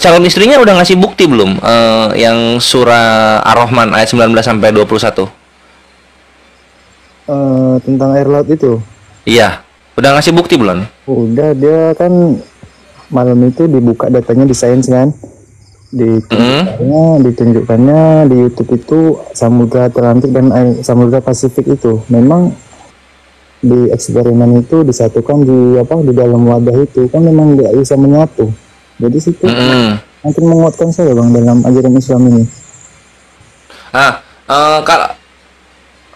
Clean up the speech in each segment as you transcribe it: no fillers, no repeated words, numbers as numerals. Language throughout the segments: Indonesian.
calon istrinya udah ngasih bukti belum? Yang surah Ar-Rahman ayat 19 sampai 21. Tentang air laut itu. Iya, udah ngasih bukti belum? Udah, dia kan malam itu dibuka datanya di Sains kan. Ditunjukkannya di YouTube itu Samudra Atlantik dan Samudra Pasifik itu memang di eksperimen itu disatukan di dalam wadah itu kan memang nggak bisa menyatu. Jadi situ makin menguatkan saya bang dalam ajaran Islam ini. Kalau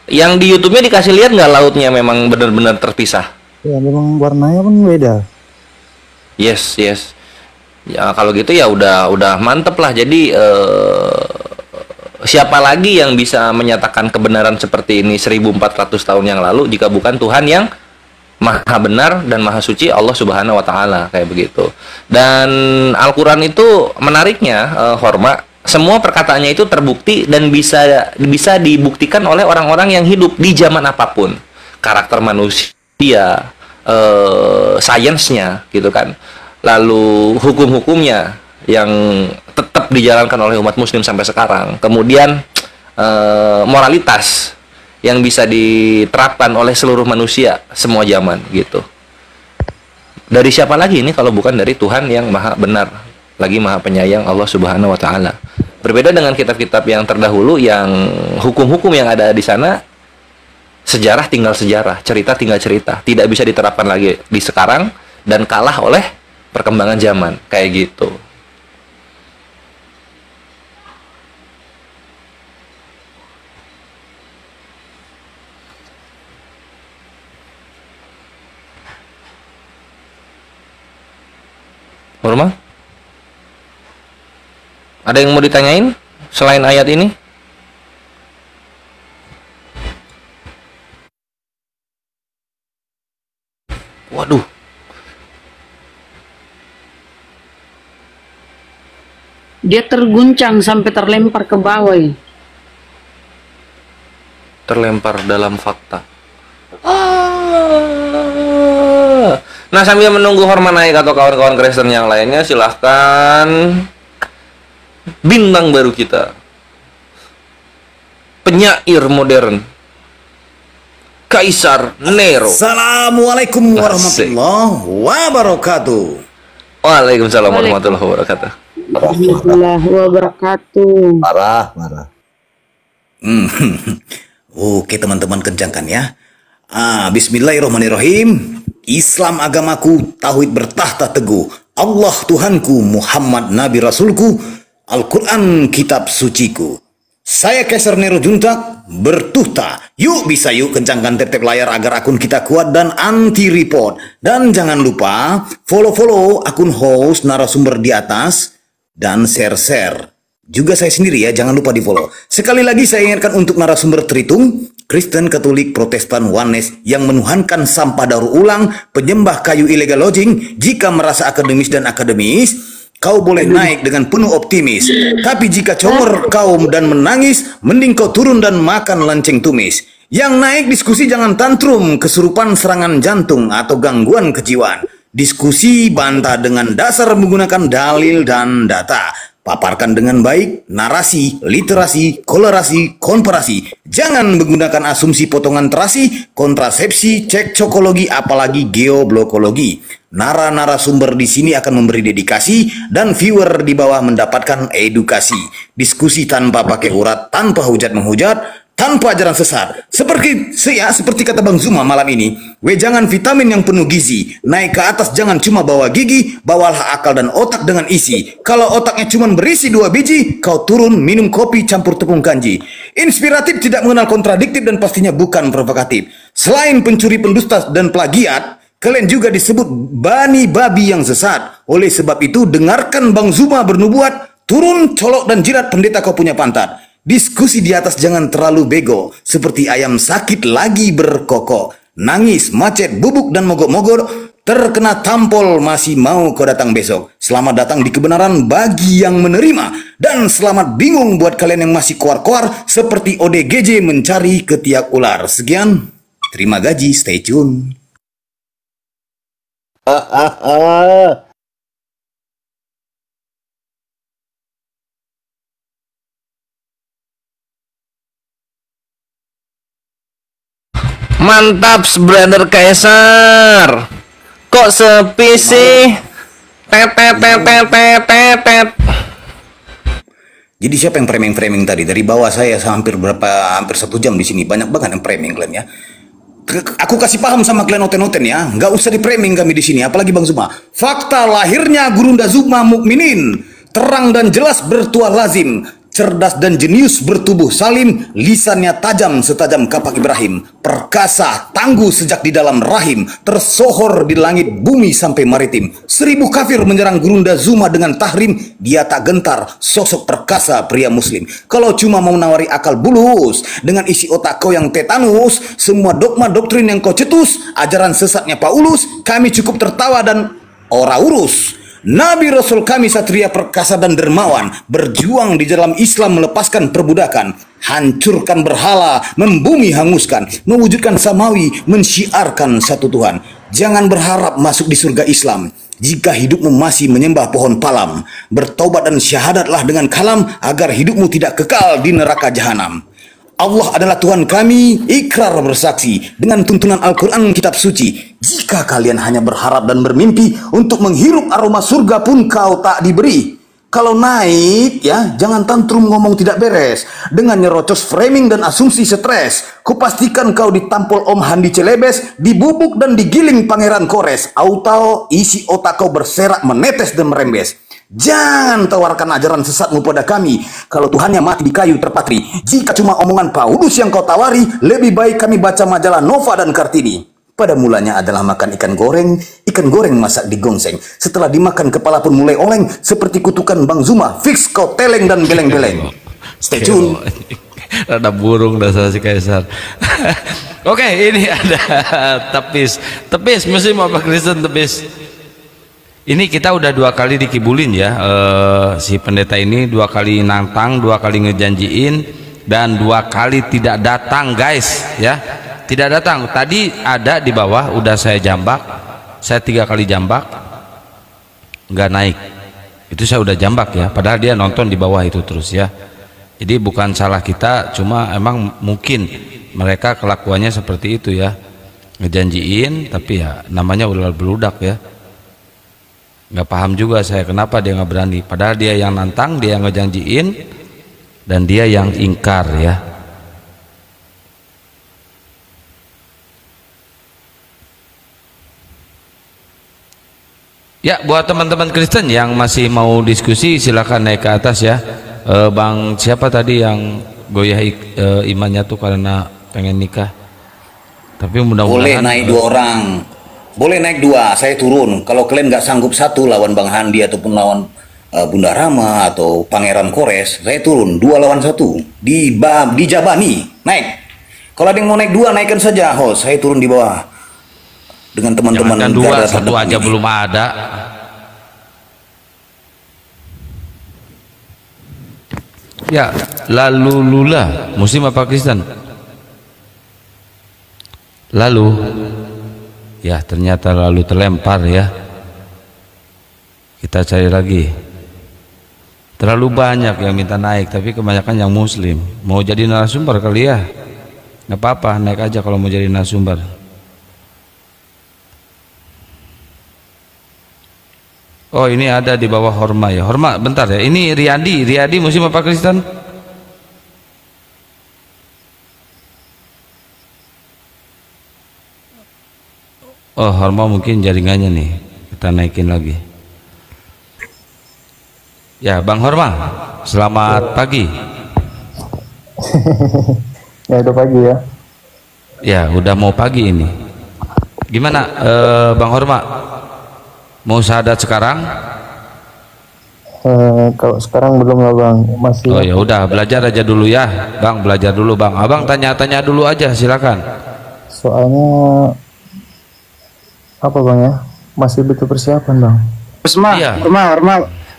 yang di YouTube-nya dikasih lihat nggak lautnya memang benar-benar terpisah? Ya memang warnanya pun beda. Yes, yes. Ya kalau gitu ya udah mantep lah. Jadi siapa lagi yang bisa menyatakan kebenaran seperti ini 1400 tahun yang lalu jika bukan Tuhan yang Maha benar dan Maha suci, Allah Subhanahu wa taala, kayak begitu. Dan Al-Qur'an itu menariknya, Horma, semua perkataannya itu terbukti dan bisa dibuktikan oleh orang-orang yang hidup di zaman apapun. Karakter manusia, sainsnya gitu kan. Lalu hukum-hukumnya yang tetap dijalankan oleh umat muslim sampai sekarang. Kemudian moralitas yang bisa diterapkan oleh seluruh manusia semua zaman gitu. Dari siapa lagi ini kalau bukan dari Tuhan yang Maha benar, lagi Maha penyayang, Allah Subhanahu wa taala. Berbeda dengan kitab-kitab yang terdahulu yang hukum-hukum yang ada di sana, sejarah tinggal sejarah, cerita tinggal cerita, tidak bisa diterapkan lagi di sekarang dan kalah oleh perkembangan zaman kayak gitu. Normal? Ada yang mau ditanyain selain ayat ini? Waduh. Dia terguncang sampai terlempar ke bawah. Terlempar dalam fakta. Nah, sambil menunggu Horma naik atau kawan-kawan Kristen yang lainnya, silahkan bintang baru kita, penyair modern, Kaisar Nero. Assalamualaikum warahmatullahi wabarakatuh. Waalaikumsalam warahmatullahi wabarakatuh. Warahmatullahi wabarakatuh. Marah. Oke teman-teman, kencangkan ya. Bismillahirrahmanirrahim. Islam agamaku, tauhid bertahta teguh. Allah Tuhanku, Muhammad Nabi Rasulku, Al-Quran kitab suciku. Saya Kaisar Nero Junta bertuhta. Yuk kencangkan tap-tap layar agar akun kita kuat dan anti report. Dan jangan lupa follow akun host narasumber di atas dan share juga saya sendiri ya, jangan lupa di follow. Sekali lagi saya ingatkan untuk narasumber Tritung, Kristen, Katolik, Protestan, Oneness yang menuhankan sampah daur ulang, penyembah kayu illegal logging. Jika merasa akademis dan akademis, kau boleh naik dengan penuh optimis. Tapi jika congor kau dan menangis, mending kau turun dan makan lonceng tumis. Yang naik diskusi jangan tantrum, kesurupan serangan jantung atau gangguan kejiwaan. Diskusi bantah dengan dasar menggunakan dalil dan data. Paparkan dengan baik, narasi, literasi, kolerasi, komparasi. Jangan menggunakan asumsi potongan terasi, kontrasepsi, cek cokologi, apalagi geoblokologi. Narasumber di sini akan memberi dedikasi dan viewer di bawah mendapatkan edukasi. Diskusi tanpa pakai urat, tanpa hujat menghujat, tanpa ajaran sesat. Seperti kata Bang Zuma malam ini, jangan vitamin yang penuh gizi. Naik ke atas jangan cuma bawa gigi, bawalah akal dan otak dengan isi. Kalau otaknya cuma berisi 2 biji, kau turun minum kopi campur tepung kanji. Inspiratif, tidak mengenal kontradiktif, dan pastinya bukan provokatif. Selain pencuri, pendusta, dan plagiat, kalian juga disebut bani babi yang sesat. Oleh sebab itu, dengarkan Bang Zuma bernubuat, turun, colok, dan jirat pendeta kau punya pantat. Diskusi di atas jangan terlalu bego, seperti ayam sakit lagi berkokok. Nangis, macet, bubuk, dan mogok-mogok, terkena tampol masih mau kau datang besok. Selamat datang di kebenaran bagi yang menerima. Dan selamat bingung buat kalian yang masih koar-koar, seperti ODGJ mencari ketiak ular. Sekian, terima gaji, stay tune. Mantap, brother Kaisar. Kok sepi sih? Tet tet tet tet tet tet tet. Jadi siapa yang framing tadi? Dari bawah saya hampir 1 jam di sini. Banyak banget yang framing kalian ya. Aku kasih paham sama kalian noten-noten ya. Nggak usah di framing kami di sini. Apalagi Bang Zuma. Fakta lahirnya Gurunda Zuma Mukminin. Terang dan jelas bertuah lazim. Cerdas dan jenius bertubuh salim, lisannya tajam setajam kapak Ibrahim, perkasa tangguh sejak di dalam rahim, tersohor di langit bumi sampai maritim. 1000 kafir menyerang Gurunda Zuma dengan tahrim, dia tak gentar, sosok perkasa pria muslim. Kalau cuma mau nawari akal bulus dengan isi otak kau yang tetanus, semua dogma doktrin yang kau cetus, ajaran sesatnya Paulus, kami cukup tertawa dan ora urus. Nabi Rasul kami satria perkasa dan dermawan, berjuang di dalam Islam melepaskan perbudakan, hancurkan berhala, membumi hanguskan, mewujudkan samawi, mensyiarkan satu Tuhan. Jangan berharap masuk di surga Islam jika hidupmu masih menyembah pohon palam. Bertobat dan syahadatlah dengan kalam agar hidupmu tidak kekal di neraka jahanam. Allah adalah Tuhan kami, ikrar bersaksi dengan tuntunan Al-Quran kitab suci. Jika kalian hanya berharap dan bermimpi untuk menghirup aroma surga pun kau tak diberi. Kalau naik ya, jangan tantrum ngomong tidak beres dengan nyerocos framing dan asumsi stres. Kupastikan kau ditampol Om Handi Celebes, dibubuk dan digiling Pangeran Kores. Auto isi otak kau berserak menetes dan merembes. Jangan tawarkan ajaran sesatmu pada kami. Kalau Tuhannya mati di kayu terpatri. Jika cuma omongan Paulus yang kau tawari, lebih baik kami baca majalah Nova dan Kartini. Pada mulanya adalah makan ikan goreng masak di gongseng. Setelah dimakan kepala pun mulai oleng, seperti kutukan Bang Zuma. Fix kau teleng dan beleng-beleng. Stay tune. Ada burung dasar si Kaisar. Oke, ini ada tepis Muslim apa Kristen tepis. Ini kita udah 2 kali dikibulin ya, si pendeta ini 2 kali nantang, 2 kali ngejanjiin, dan 2 kali tidak datang guys ya, tidak datang. Tadi ada di bawah udah saya jambak, saya 3 kali jambak nggak naik, itu saya udah jambak ya, padahal dia nonton di bawah itu terus ya. Jadi bukan salah kita, cuma emang mungkin mereka kelakuannya seperti itu ya, ngejanjiin tapi ya namanya ular beludak ya. Nggak paham juga saya kenapa dia nggak berani, padahal dia yang nantang, dia yang ngejanjiin, dan dia yang ingkar ya. Ya, buat teman-teman Kristen yang masih mau diskusi silakan naik ke atas ya. Bang siapa tadi yang goyah imannya tuh karena pengen nikah, tapi mudah-mudahan boleh naik 2 orang. Boleh naik 2, saya turun. Kalau kalian nggak sanggup 1 lawan Bang Handi ataupun lawan Bunda Rama atau Pangeran Kores, saya turun 2 lawan 1 di Jabani naik. Kalau ada yang mau naik 2 naikkan saja. Host, saya turun di bawah dengan teman-teman. Jangan 2, 1 aja belum ada. Ya, lalu lula Muslim apa Kristen? Lalu ya ternyata lalu terlempar ya, kita cari lagi. Terlalu banyak yang minta naik, tapi kebanyakan yang Muslim. Mau jadi narasumber kali ya, nggak apa-apa, naik aja kalau mau jadi narasumber. Oh ini ada di bawah Horma ya, Horma bentar ya, ini Riyadi Muslim apa Kristen? Oh Horma mungkin jaringannya nih, kita naikin lagi ya. Bang Horma selamat pagi. Ya udah pagi ya. Ya udah mau pagi ini. Gimana Bang Horma, mau syahadat sekarang? Kalau sekarang belum lah Bang, masih. Oh ya udah, belajar aja dulu ya Bang, belajar dulu Bang. Abang tanya-tanya dulu aja silakan. Soalnya apa Bang ya, masih butuh persiapan Bang. Iya.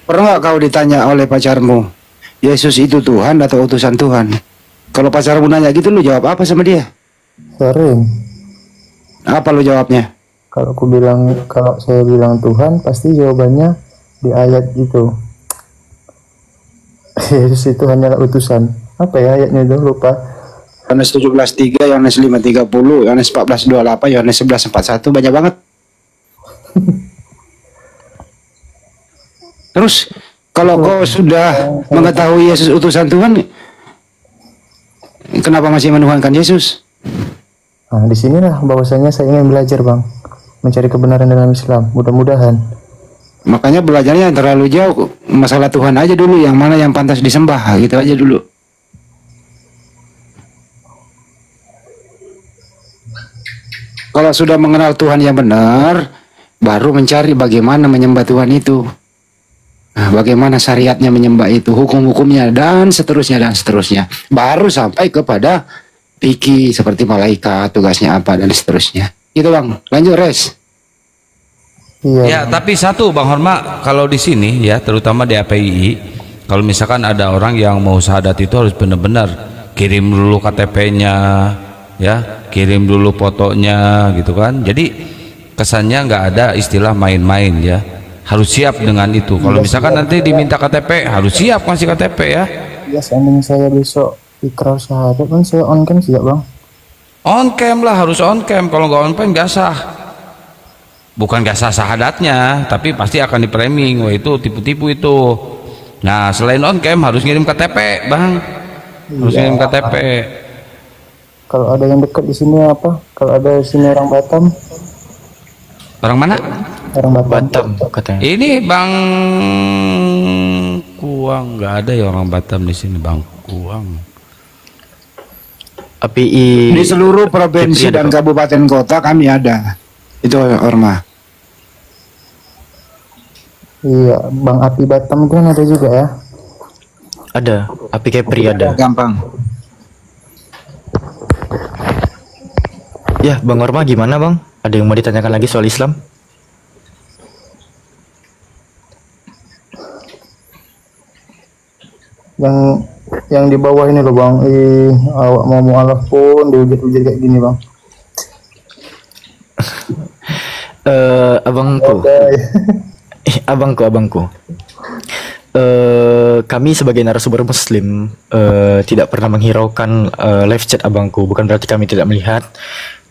Pernah nggak kau ditanya oleh pacarmu, Yesus itu Tuhan atau utusan Tuhan? Kalau pacarmu nanya gitu, lu jawab apa sama dia? Sering. Apa lu jawabnya? Kalau saya bilang Tuhan, pasti jawabannya di ayat gitu. Yesus itu hanyalah utusan. Apa ya ayatnya itu, lupa. Yohanes 17:3, Yohanes 5:30, Yohanes 14:28, Yohanes 11:41, banyak banget. Terus kalau kau sudah mengetahui Yesus utusan Tuhan, kenapa masih menuhankan Yesus? Nah, disinilah bahwasanya saya ingin belajar, Bang, mencari kebenaran dalam Islam. Mudah-mudahan. Makanya belajarnya terlalu jauh. Masalah Tuhan aja dulu, yang mana yang pantas disembah, gitu aja dulu. Kalau sudah mengenal Tuhan yang benar, baru mencari bagaimana menyembah Tuhan itu. Nah, bagaimana syariatnya menyembah itu, hukum-hukumnya, dan seterusnya, dan seterusnya. Baru sampai kepada fikih seperti malaikat, tugasnya apa, dan seterusnya. Gitu, Bang. Lanjut, Res. Iya. Ya, tapi satu Bang Horma, kalau di sini ya, terutama di API, kalau misalkan ada orang yang mau syahadat itu harus benar-benar kirim dulu KTP-nya, ya, kirim dulu fotonya, gitu kan. Jadi kesannya nggak ada istilah main-main ya. Harus siap dengan itu. Kalau misalkan nanti diminta KTP, harus siap ngasih KTP ya. Ya, seandainya saya besok ikrar syahadat kan saya on cam juga, Bang. On cam lah, harus on cam. Kalau nggak on cam nggak sah. Bukan nggak sah syahadatnya, tapi pasti akan di-framing. Wah, itu tipu-tipu itu. Nah, selain on cam harus ngirim KTP, Bang. Harus Iya. ngirim KTP. Kalau ada yang dekat di sini apa? Kalau ada di sini orang Batam, Orang mana? orang Batam. Katanya. Ini Bang Kuang, nggak ada ya orang Batam di sini, Bang Kuang. API Di seluruh provinsi Kepri ada, dan Pak. kabupaten kota kami ada. Itu Orma. Iya, Bang Api Batam itu kan ada juga ya. Ada, API Kepri ada. Gampang. Ya, Bang Orma gimana, Bang? Ada yang mau ditanyakan lagi soal Islam? Yang di bawah ini loh, Bang. Awak mau mualaf pun diuji-uji kayak gini, Bang. Abangku. Abangku. Kami sebagai narasumber Muslim tidak pernah menghiraukan live chat abangku. Bukan berarti kami tidak melihat,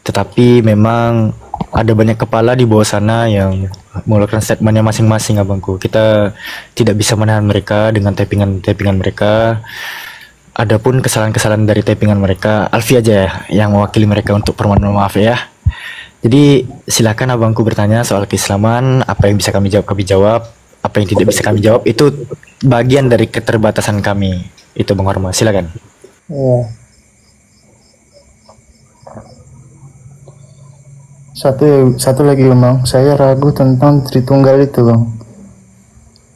tetapi memang ada banyak kepala di bawah sana yang mengeluarkan statementnya masing-masing, abangku. Kita tidak bisa menahan mereka dengan tappingan mereka. Adapun kesalahan-kesalahan dari tappingan mereka, Alfi aja ya yang mewakili mereka untuk permohonan maaf ya. Jadi silakan abangku bertanya soal keislaman, apa yang bisa kami jawab, apa yang tidak bisa kami jawab, itu bagian dari keterbatasan kami. Itu Bang Horma, silakan. Iya. Satu lagi, Bang. Saya ragu tentang Tritunggal itu, Bang.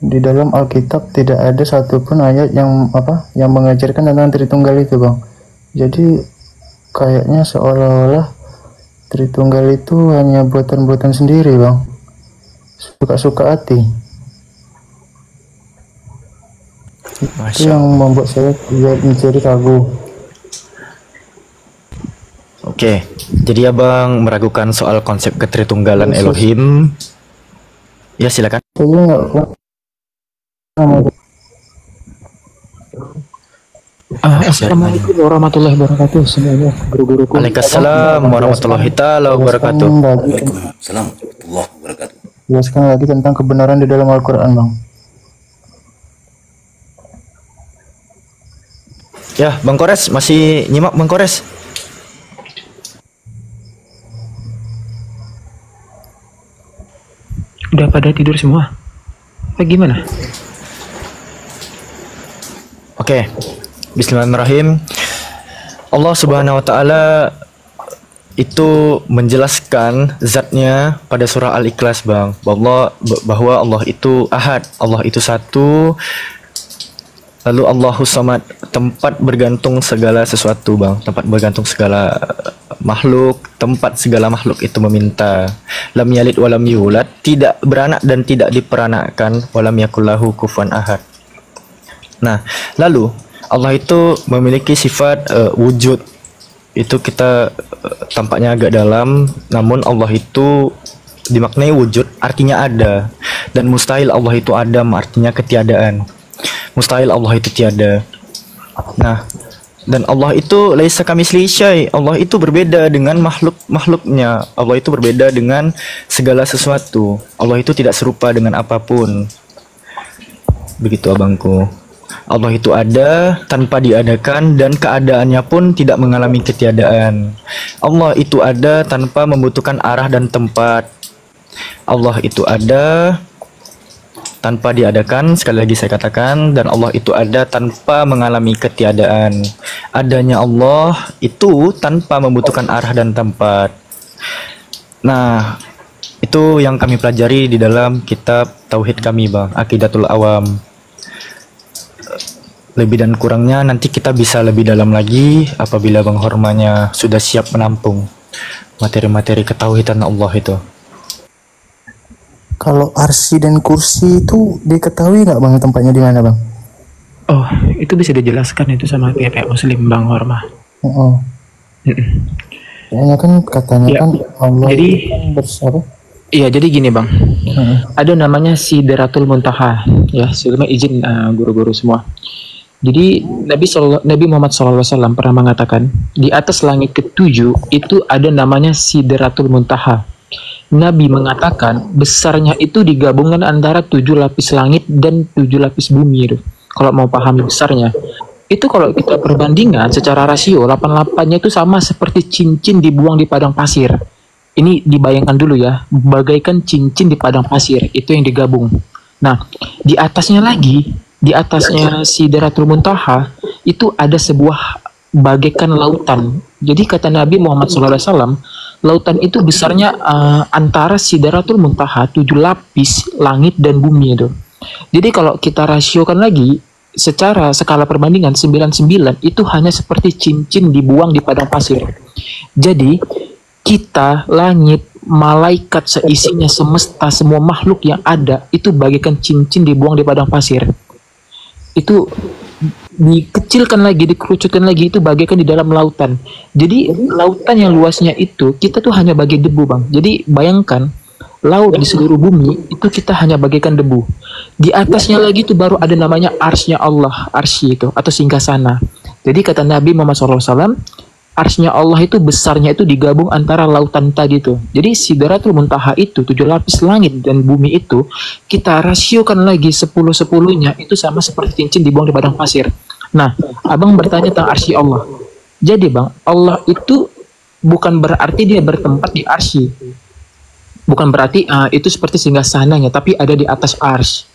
Di dalam Alkitab tidak ada satupun ayat yang mengajarkan tentang Tritunggal itu, Bang. Jadi kayaknya seolah-olah Tritunggal itu hanya buatan-buatan sendiri, Bang. Suka-suka hati. Itu yang membuat saya menjadi ragu. Oke, jadi abang meragukan soal konsep ketritunggalan Elohim. Ya silakan. Saya nggak. Assalamualaikum warahmatullahi wabarakatuh semuanya guru-guruku. Waalaikumsalam warahmatullahi taala wabarakatuh. Waalaikumsalam warahmatullahi wabarakatuh. Jelaskan lagi tentang kebenaran di dalam Al-Quran, Bang. Ya, Bang Kores masih nyimak, Bang Kores. Udah pada tidur semua? Apa gimana? Oke. Bismillahirrahmanirrahim. Allah Subhanahu wa taala itu menjelaskan zatnya pada surah Al-Ikhlas, Bang. Bahwa Allah itu ahad, Allah itu satu. Lalu Allahus Samad, tempat bergantung segala sesuatu, Bang. Tempat bergantung segala makhluk, tempat segala makhluk itu meminta. Lam yalid walam yulad, tidak beranak dan tidak diperanakkan, walam yakullahu kufuwan ahad. Nah, lalu Allah itu memiliki sifat wujud. Itu kita tampaknya agak dalam, namun Allah itu dimaknai wujud artinya ada, dan mustahil Allah itu adam artinya ketiadaan. Mustahil Allah itu tiada. Nah, Dan Allah itu laisa kamitslihi syai'. Allah itu berbeda dengan makhluknya. Allah itu berbeda dengan segala sesuatu. Allah itu tidak serupa dengan apapun. Begitu abangku. Allah itu ada tanpa diadakan dan keadaannya pun tidak mengalami ketiadaan. Allah itu ada tanpa membutuhkan arah dan tempat. Allah itu ada tanpa diadakan, sekali lagi saya katakan, dan Allah itu ada tanpa mengalami ketiadaan. Adanya Allah itu tanpa membutuhkan arah dan tempat. Nah, itu yang kami pelajari di dalam kitab Tauhid kami, Bang, Aqidatul Awam. Lebih dan kurangnya nanti kita bisa lebih dalam lagi apabila Bang Hormanya sudah siap menampung materi-materi ketauhidan Allah itu. Kalau arsy dan kursi itu diketahui nggak Bang tempatnya di mana Bang? Oh, itu bisa dijelaskan itu sama pihak Muslim, Bang Hormah. Oh. Soalnya kan katanya Ya, kan Allah jadi itu kan bersama. iya, jadi gini Bang, ada namanya Sidratul Muntaha, ya, sebelumnya izin guru-guru semua. Jadi Nabi Muhammad SAW pernah mengatakan di atas langit ketujuh itu ada namanya Sidratul Muntaha. Nabi mengatakan besarnya itu digabungkan antara 7 lapis langit dan 7 lapis bumi itu. Kalau mau pahami besarnya, itu kalau kita perbandingan secara rasio 88-nya itu sama seperti cincin dibuang di padang pasir. Ini dibayangkan dulu ya, bagaikan cincin di padang pasir, itu yang digabung. Nah, di atasnya lagi, di atasnya Sidratul Muntaha itu ada sebuah bagaikan lautan. Jadi kata Nabi Muhammad SAW, lautan itu besarnya antara Sidratul Muntaha 7 lapis langit dan bumi itu. Jadi kalau kita rasiokan lagi secara skala perbandingan 99 itu hanya seperti cincin dibuang di padang pasir. Jadi kita, langit, malaikat seisinya, semesta, semua makhluk yang ada itu bagaikan cincin dibuang di padang pasir. Itu dikecilkan lagi, dikerucutkan lagi, itu bagaikan di dalam lautan. Jadi lautan yang luasnya itu kita tuh hanya bagi debu Bang. Jadi bayangkan laut di seluruh bumi itu kita hanya bagaikan debu. Di atasnya lagi itu baru ada namanya arsy Allah, arsy itu atau singgasana. Jadi kata Nabi Muhammad SAW, arsy Allah itu besarnya itu digabung antara lautan tadi itu. Jadi Sidratul Muntaha itu 7 lapis langit dan bumi itu kita rasiokan lagi 10/10-nya itu sama seperti cincin dibuang di padang pasir. Nah, abang bertanya tentang arsy Allah. Jadi bang, Allah itu bukan berarti dia bertempat di arsy. Bukan berarti itu seperti singgasananya, tapi ada di atas arsy.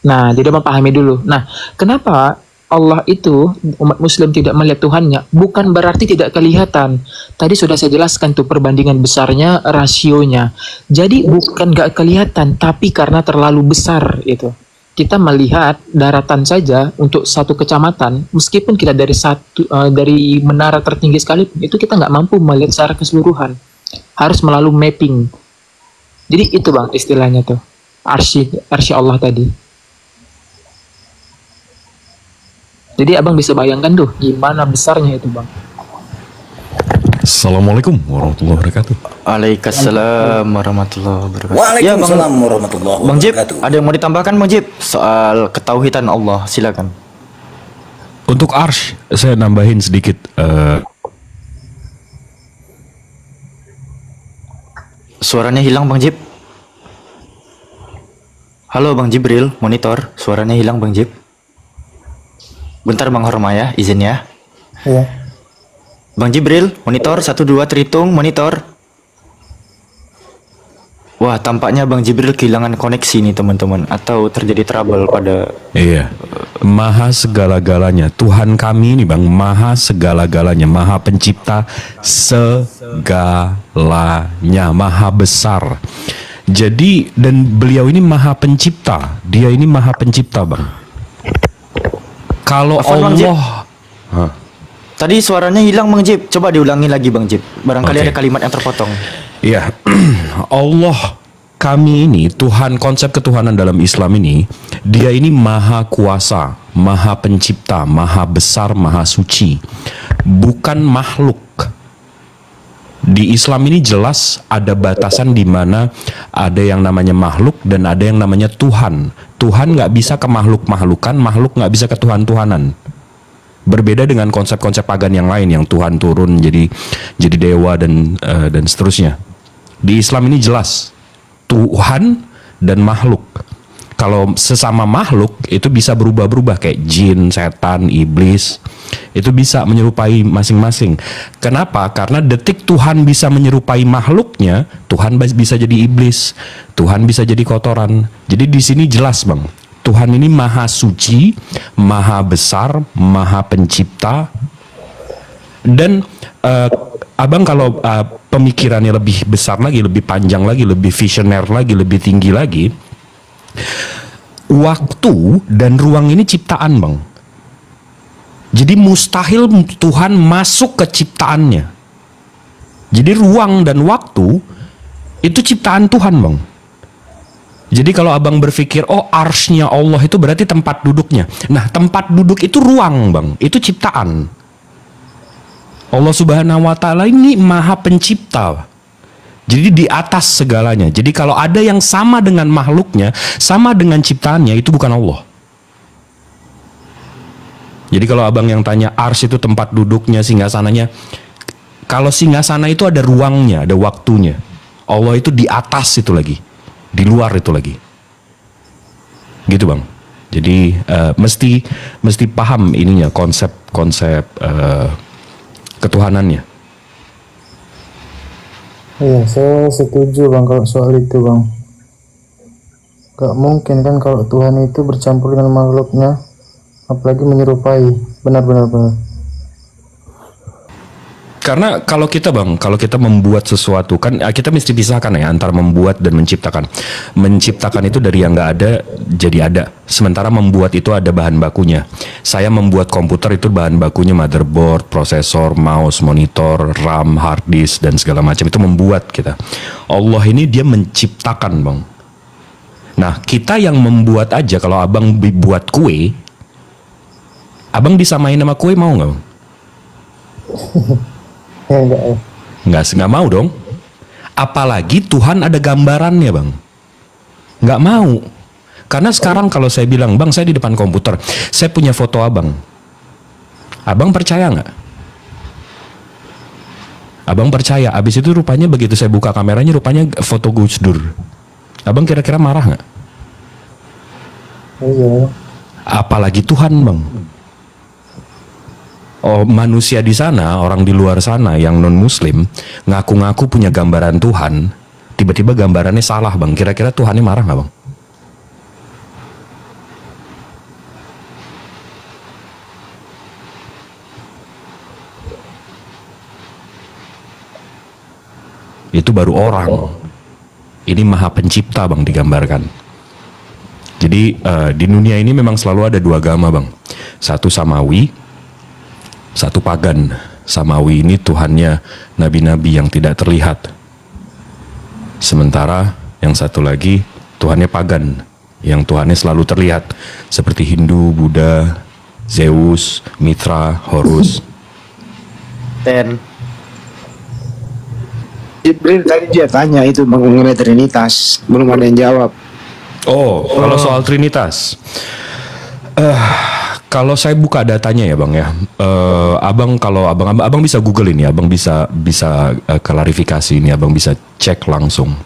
Nah, jadi abang pahami dulu. Nah, kenapa Allah itu, umat muslim tidak melihat Tuhannya, bukan berarti tidak kelihatan. Tadi sudah saya jelaskan tuh perbandingan besarnya, rasionya. Jadi bukan gak kelihatan, tapi karena terlalu besar itu. Kita melihat daratan saja untuk satu kecamatan, meskipun kita dari menara tertinggi sekalipun, itu kita nggak mampu melihat secara keseluruhan. Harus melalui mapping. Jadi itu bang istilahnya tuh, arsy Allah tadi. Jadi abang bisa bayangkan tuh gimana besarnya itu bang. Assalamualaikum warahmatullahi wabarakatuh. Waalaikumsalam warahmatullahi wabarakatuh. Waalaikumsalam warahmatullahi Bang Jib, wabarakatuh. ada yang mau ditambahkan Bang Jib soal ketauhidan Allah? Silakan. Untuk arsy saya nambahin sedikit. Suaranya hilang Bang Jib. Halo Bang Jibril, monitor. Suaranya hilang Bang Jib. Bentar Bang Horma ya, izin ya. Iya. Bang Jibril, monitor 1 2 terhitung, monitor. Wah, tampaknya Bang Jibril kehilangan koneksi nih teman-teman, atau terjadi trouble pada. Iya, maha segala-galanya. Tuhan kami ini Bang, maha segala-galanya, maha pencipta segalanya, maha besar. Jadi, dan beliau ini maha pencipta, dia ini maha pencipta Bang. Kalau Allah, tadi suaranya hilang Bang Jib, coba diulangi lagi Bang Jib. Barangkali Oke. ada kalimat yang terpotong. ya Allah kami ini, Tuhan, konsep ketuhanan dalam Islam ini, dia ini maha kuasa, maha pencipta, maha besar, maha suci, bukan makhluk. Di Islam ini jelas ada batasan di mana ada yang namanya makhluk dan ada yang namanya Tuhan. Tuhan nggak bisa ke makhluk-makhlukan, makhluk nggak bisa ke Tuhan-Tuhanan. Berbeda dengan konsep-konsep pagan yang lain yang Tuhan turun jadi dewa dan seterusnya. Di Islam ini jelas Tuhan dan makhluk. Kalau sesama makhluk itu bisa berubah-berubah kayak jin, setan, iblis. Itu bisa menyerupai masing-masing. Kenapa? Karena detik Tuhan bisa menyerupai makhluknya, Tuhan bisa jadi iblis, Tuhan bisa jadi kotoran. Jadi di sini jelas, Bang. Tuhan ini maha suci, maha besar, maha pencipta. Dan Abang kalau pemikirannya lebih besar lagi, lebih panjang lagi, lebih visioner lagi, lebih tinggi lagi, waktu dan ruang ini ciptaan, Bang. Jadi mustahil Tuhan masuk ke ciptaannya. Jadi ruang dan waktu itu ciptaan Tuhan, Bang. Jadi kalau Abang berpikir, oh arsy-nya Allah itu berarti tempat duduknya. Nah, tempat duduk itu ruang, Bang. Itu ciptaan. Allah Subhanahu wa Ta'ala ini maha pencipta. Jadi di atas segalanya. Jadi kalau ada yang sama dengan makhluknya, sama dengan ciptaannya, itu bukan Allah. Jadi kalau Abang yang tanya arsy itu tempat duduknya, singgasananya, kalau singgasana itu ada ruangnya, ada waktunya. Allah itu di atas itu lagi, di luar itu lagi. Gitu, Bang. Jadi mesti paham ininya, konsep ketuhanannya. Iya, saya setuju Bang kalau soal itu Bang. Gak mungkin kan kalau Tuhan itu bercampur dengan makhluknya, apalagi menyerupai. Benar-benar. Karena kalau kita membuat sesuatu kan kita mesti pisahkan ya antara membuat dan menciptakan. Menciptakan itu dari yang nggak ada jadi ada. Sementara membuat itu ada bahan bakunya. Saya membuat komputer itu bahan bakunya motherboard, prosesor, mouse, monitor, RAM, hard disk dan segala macam, itu membuat kita. Allah ini dia menciptakan, Bang. Nah, kita yang membuat aja, kalau Abang buat kue, Abang disamain sama kue mau nggak, Bang? Nggak mau dong. Apalagi Tuhan ada gambarannya, Bang. Nggak mau. Karena sekarang kalau saya bilang, Bang, saya di depan komputer, saya punya foto Abang. Abang percaya nggak? Abang percaya. Abis itu rupanya begitu saya buka kameranya, rupanya foto Gus Dur. Abang kira-kira marah nggak? Iya. Apalagi Tuhan, Bang. Oh, manusia di sana, orang di luar sana yang non muslim ngaku-ngaku punya gambaran Tuhan, tiba-tiba gambarannya salah, Bang. Kira-kira Tuhannya marah nggak, Bang? Itu baru orang. Ini maha pencipta, Bang, digambarkan. Jadi di dunia ini memang selalu ada dua agama, Bang. Satu samawi, satu pagan. Samawi ini Tuhannya nabi-nabi yang tidak terlihat. Sementara yang satu lagi Tuhannya pagan, yang Tuhannya selalu terlihat, seperti Hindu, Buddha, Zeus, Mitra, Horus. Jibril tadi dia tanya itu mengenai Trinitas, belum ada yang jawab. Oh, kalau soal Trinitas, kalau saya buka datanya ya, Bang ya, kalau abang bisa Google ini, abang bisa klarifikasi ini, abang bisa cek langsung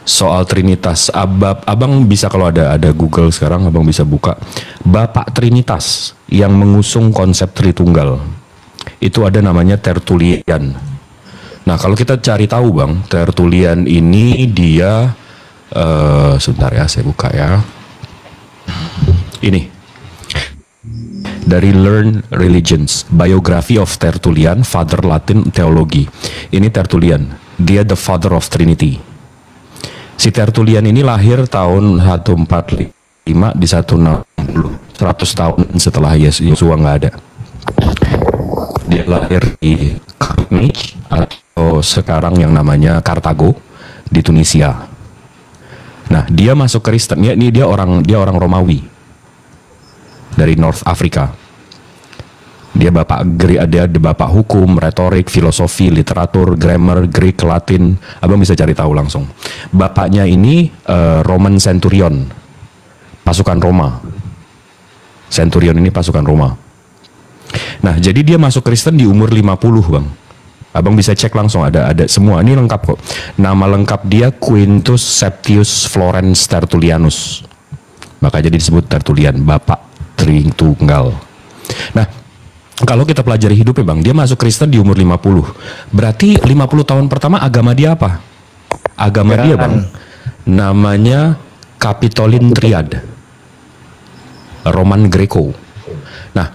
soal Trinitas. Abang bisa, kalau ada Google sekarang, abang bisa buka Bapak Trinitas yang mengusung konsep Tritunggal. Itu ada namanya Tertullian. Nah, kalau kita cari tahu, Bang, Tertullian ini dia sebentar ya, saya buka ya. Ini dari Learn Religions, Biography of Tertullian, Father Latin Theology. Ini Tertullian, dia the Father of Trinity. Si Tertullian ini lahir tahun 145 di 160, 100 tahun setelah Yesua nggak ada. Dia lahir di Carthage, atau sekarang yang namanya Kartago, di Tunisia. Nah, dia masuk Kristen. Ini dia orang Romawi dari North Africa. Dia bapak hukum, retorik, filosofi, literatur, grammar, Greek, Latin. Abang bisa cari tahu langsung. Bapaknya ini Roman Centurion, pasukan Roma. Centurion ini pasukan Roma. Nah, jadi dia masuk Kristen di umur 50, Bang. Abang bisa cek langsung, ada semua. Ini lengkap kok. Nama lengkap dia Quintus Septius Florens Tertullianus. Maka jadi disebut Tertullian, Bapak Tritunggal. Nah, kalau kita pelajari hidupnya, Bang, dia masuk Kristen di umur 50. Berarti 50 tahun pertama agama dia apa? Agama dia, Bang, namanya Capitolin Triad, Roman Greco. Nah,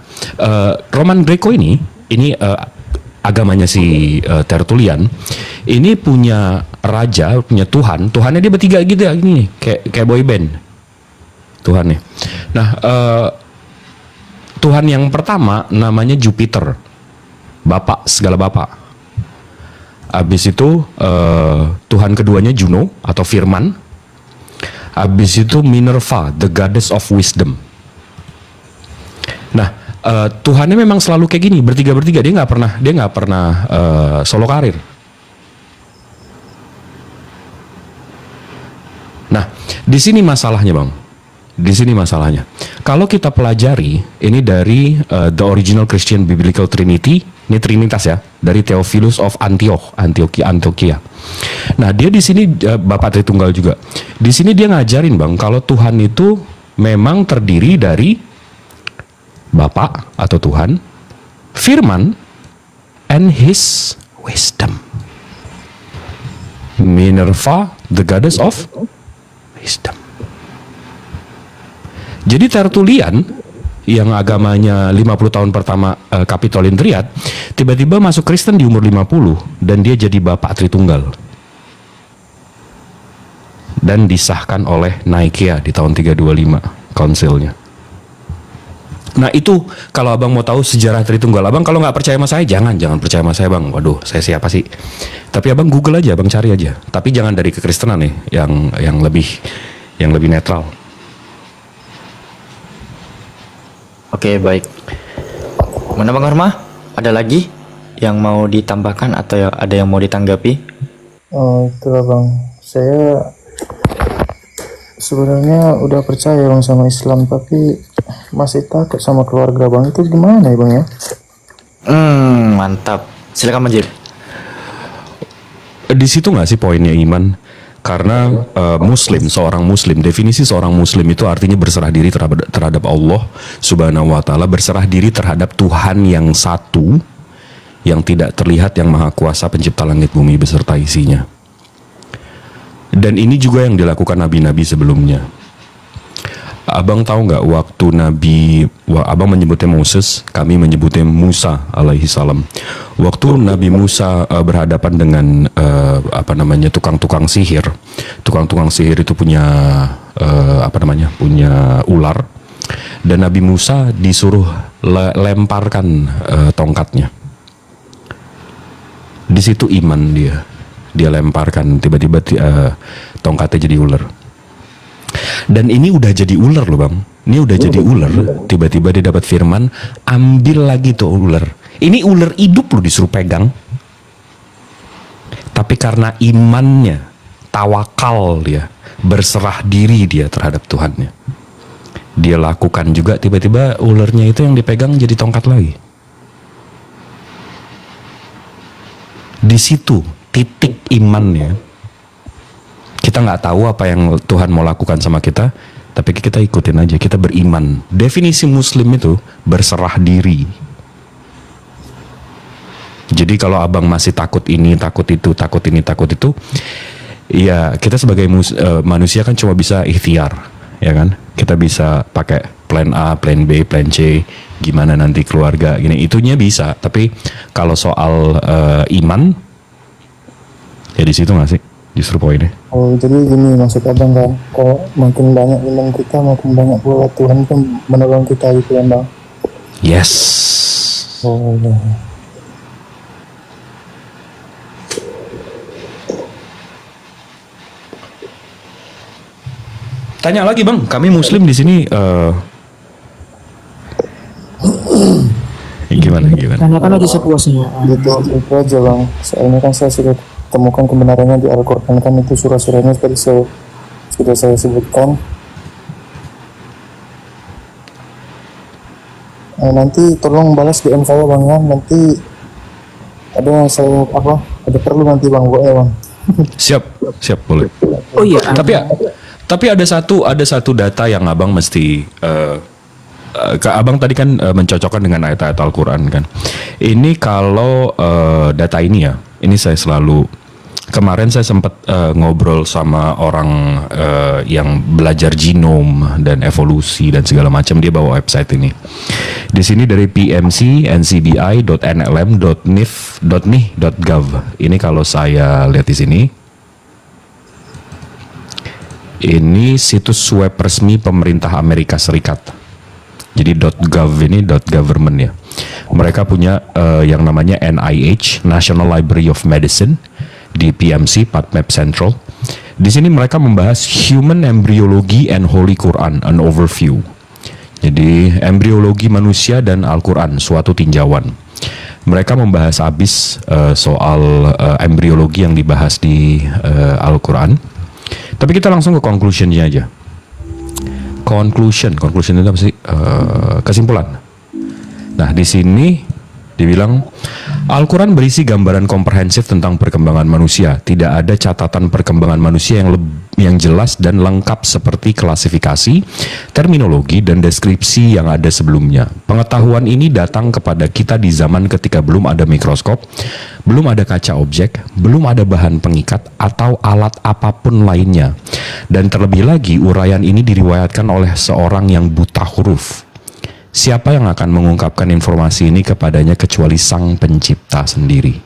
Roman Greco ini agamanya si Tertullian ini punya raja, punya Tuhannya dia bertiga gitu ya, gini kayak boy band Tuhannya. Nah, Tuhan yang pertama namanya Jupiter, bapak segala bapak. Habis itu Tuhan keduanya Juno atau Firman. Habis itu Minerva, the goddess of wisdom. Nah, Tuhannya memang selalu kayak gini, bertiga. Dia nggak pernah solo karir. Nah, di sini masalahnya, Bang. Di sini masalahnya. Kalau kita pelajari ini dari The Original Christian Biblical Trinity, ini Trinitas ya, dari Theophilus of Antiochia. Nah, dia di sini Bapak Tritunggal juga. Di sini dia ngajarin, Bang, kalau Tuhan itu memang terdiri dari Bapak atau Tuhan, Firman, and His wisdom. Minerva, the goddess of wisdom. Jadi Tertullian yang agamanya 50 tahun pertama Capitolin Triad, tiba-tiba masuk Kristen di umur 50 dan dia jadi Bapak Tritunggal. Dan disahkan oleh Nikea di tahun 325 konsilnya. Nah, itu kalau Abang mau tahu sejarah Tritunggal. Abang kalau nggak percaya sama saya, jangan percaya sama saya, Bang. Waduh, saya siapa sih? Tapi Abang Google aja, Abang cari aja. Tapi jangan dari kekristenan nih, yang lebih netral. Oke, baik. Mana Bang Horma? Ada lagi yang mau ditambahkan atau ada yang mau ditanggapi? Oh, itulah Bang. Saya sebenarnya udah percaya Bang sama Islam, tapi masih takut sama keluarga Bang. Itu gimana ya Bang ya? Mantap. Silakan Majid. Di situ nggak sih poinnya iman? Karena seorang muslim, definisi seorang muslim itu artinya berserah diri terhadap Allah Subhanahu wa taala, berserah diri terhadap Tuhan yang satu, yang tidak terlihat, yang maha kuasa, pencipta langit bumi beserta isinya. Dan ini juga yang dilakukan nabi-nabi sebelumnya. Abang tahu nggak waktu Abang menyebutnya Moses, kami menyebutnya Musa alaihi salam. Waktu Nabi Musa berhadapan dengan tukang-tukang sihir. Tukang-tukang sihir itu punya punya ular, dan Nabi Musa disuruh lemparkan tongkatnya. Di situ iman dia lemparkan, tiba-tiba tongkatnya jadi ular. Dan ini udah jadi ular loh Bang. Ini udah jadi ular. Tiba-tiba dia dapat firman, ambil lagi tuh ular. Ini ular hidup loh disuruh pegang. Tapi karena imannya, tawakal dia, berserah diri dia terhadap Tuhannya, dia lakukan juga. Tiba-tiba ularnya itu yang dipegang jadi tongkat lagi. Di situ titik imannya. Kita nggak tahu apa yang Tuhan mau lakukan sama kita, tapi kita ikutin aja, kita beriman. Definisi muslim itu berserah diri. Jadi kalau abang masih takut ini, takut itu, takut ini, takut itu, ya kita sebagai manusia kan cuma bisa ikhtiar, ya kan? Kita bisa pakai plan A, plan B, plan C, gimana nanti keluarga, gini, itunya bisa. Tapi kalau soal iman, ya di situ nggak sih? Justru poinnya. Oh, jadi gini maksud abang kan, kalau makin banyak iman kita, makin banyak pula Tuhan kan menolong kita gitu ya Bang. Yes. Oh, ya. Tanya lagi Bang, kami muslim di sini gimana? Tanyakan lagi sepuasnya. Gitu, itu aja Bang. Soalnya kan saya sudah temukan kebenarannya di Al-Quran, kan itu surah-surahnya tadi sudah saya sebutkan. Nanti tolong balas DM saya bang ya. Nanti ada saya ada perlu nanti bang bang. Siap boleh. Oh iya. Tapi ada satu data yang abang mesti abang tadi kan mencocokkan dengan ayat-ayat Al-Quran kan. Ini kalau data ini ya, ini saya selalu kemarin saya sempat ngobrol sama orang yang belajar genom dan evolusi dan segala macam, dia bawa website ini. Di sini dari PMC ncbi.nlm.nif.nih.gov. Ini kalau saya lihat di sini, ini situs web resmi pemerintah Amerika Serikat. Jadi .gov ini .government ya. Mereka punya yang namanya NIH, National Library of Medicine, di PMC, PubMed Central. Di sini mereka membahas Human Embryology and Holy Quran, an overview. Jadi embriologi manusia dan Al-Quran, suatu tinjauan. Mereka membahas habis soal embriologi yang dibahas di Al-Quran. Tapi kita langsung ke conclusionnya aja. Conclusion itu apa sih? Kesimpulan. Nah, di sini dibilang Al-Quran berisi gambaran komprehensif tentang perkembangan manusia. Tidak ada catatan perkembangan manusia yang jelas dan lengkap seperti klasifikasi, terminologi, dan deskripsi yang ada sebelumnya. Pengetahuan ini datang kepada kita di zaman ketika belum ada mikroskop, belum ada kaca objek, belum ada bahan pengikat atau alat apapun lainnya. Dan terlebih lagi, uraian ini diriwayatkan oleh seorang yang buta huruf. Siapa yang akan mengungkapkan informasi ini kepadanya kecuali Sang Pencipta sendiri?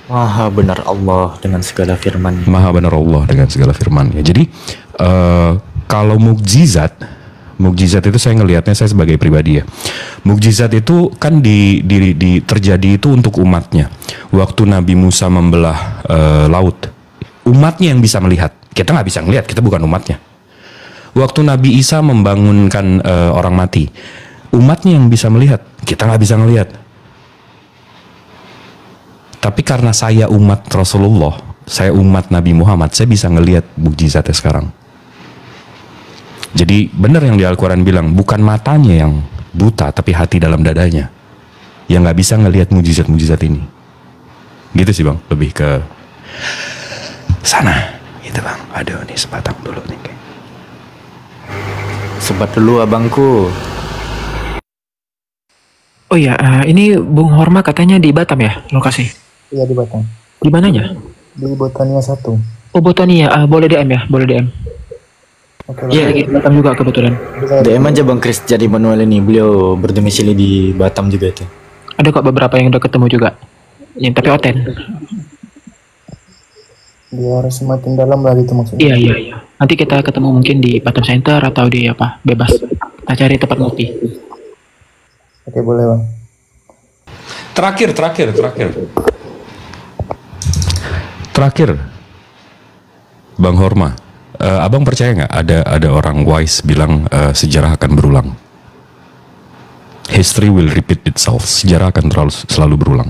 Maha benar Allah dengan segala firman. Maha benar Allah dengan segala firman. Ya, jadi kalau mukjizat itu saya ngelihatnya, saya sebagai pribadi ya. Mukjizat itu kan terjadi itu untuk umatnya. Waktu Nabi Musa membelah laut, umatnya yang bisa melihat. Kita nggak bisa ngelihat, kita bukan umatnya. Waktu Nabi Isa membangunkan orang mati, umatnya yang bisa melihat, kita nggak bisa ngelihat. Tapi karena saya umat Rasulullah, saya umat Nabi Muhammad, saya bisa ngelihat mukjizatnya sekarang. Jadi benar yang di Al-Quran bilang, bukan matanya yang buta, tapi hati dalam dadanya yang nggak bisa ngelihat mukjizat-mukjizat ini. Gitu sih bang, lebih ke sana. Gitu bang. Aduh, nih sebatang dulu nih. Sebat dulu abangku. Oh iya, ini Bung Horma katanya di Batam ya lokasi? Iya di Batam. Di mananya? Di Botania 1. Oh Botania, boleh DM ya, boleh DM. Iya, lagi di Batam juga kebetulan. DM aja Bang Chris jadi Manuel ini, beliau berdomisili di Batam juga itu. Ada kok beberapa yang udah ketemu juga, yang tapi oten. Biar semakin dalam lah gitu maksudnya. Iya. Nanti kita ketemu mungkin di Batam Center atau di apa, bebas. Kita cari tempat ngopi. Oke boleh bang. Terakhir, Bang Horma, abang percaya nggak ada orang wise bilang sejarah akan berulang? History will repeat itself. Sejarah akan selalu berulang.